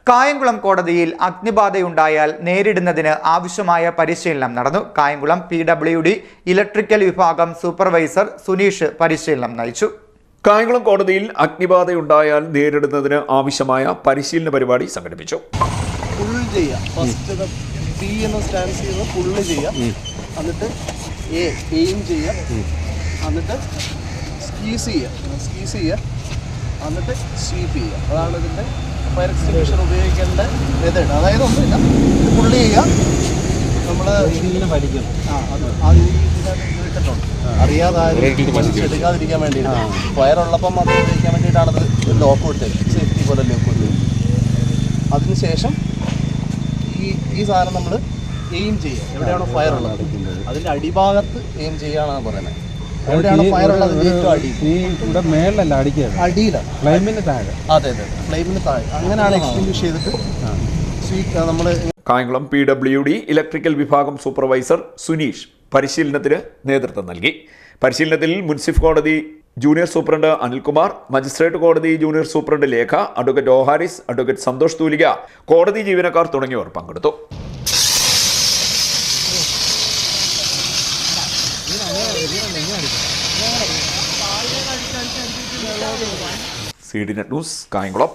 കായംകുളം കോടതിയിൽ അഗ്നിബാധയുണ്ടായാൽ നേരിടുന്നതിന് ആവശ്യമായ പരിശീലനം നടന്നു. കായംകുളം PWD ഇലക്ട്രിക്കൽ വിഭാഗം സൂപ്പർവൈസർ സുനീഷ് പരിശീലനം നയിച്ചു. കായംകുളം കോടതിയിൽ അഗ്നിബാധയുണ്ടായാൽ നേരിടുന്നതിന് ആവശ്യമായ പരിശീലന പരിപാടി സംഘടിപ്പിച്ചു. എന്നിട്ട് എയിം ചെയ്യുക, എന്നിട്ട് സ്കീസ് ചെയ്യുക, എന്നിട്ട് സ്വീപ്പ് ചെയ്യുക. അതാണ് ഇതിൻ്റെ ഫയർ എക്സ്റ്റിങ്ക്വിഷർ ഉപയോഗിക്കേണ്ട മെത്തേഡ്. അതായത് ഒന്നുമില്ല, പുള്ളി ചെയ്യുക. നമ്മൾ പഠിക്കും. ഇട്ടിട്ടുണ്ട് അറിയാതെ എടുക്കാതിരിക്കാൻ വേണ്ടിയിട്ട്. ഫയറുള്ളപ്പം അത് ഉപയോഗിക്കാൻ വേണ്ടിയിട്ടാണത് ലോക്ക് കൊടുത്തത്, സേഫ്റ്റി പോലെ ലോക്ക് കൊടുത്തത്. അതിനുശേഷം ഈ സാധനം നമ്മൾ എയിം ചെയ്യുക. എവിടെയാണോ ഫയർ ഉള്ളത് അതിൻ്റെ അടിഭാഗത്ത് എയിം ചെയ്യുകയാണെന്ന് പറയുന്നത്. എവിടെയാണോ ഫയർ ഉള്ളത് അടിയിലാണ്, ഫ്ലെയിമിന് താഴെ. അതെ, ഫ്ലെയിമിന് താഴെ. അങ്ങനെയാണ് എക്സ്റ്റിങ്ക്വിഷ് ചെയ്തിട്ട് നമ്മൾ. കായംകുളം PWD ഇലക്ട്രിക്കൽ വിഭാഗം സൂപ്പർവൈസർ സുനീഷ് പരിശീലനത്തിന് നേതൃത്വം നൽകി. പരിശീലനത്തിൽ മുൻസിഫ് കോടതി ജൂനിയർ സൂപ്രണ്ട് അനിൽകുമാർ, മജിസ്ട്രേറ്റ് കോടതി junior superintendent Lekha, advocate O Haris, advocate Santhosh Thoolika, കോടതി ജീവനക്കാർ തുടങ്ങിയവർ പങ്കെടുത്തു. CD Net News, Kayamkulam.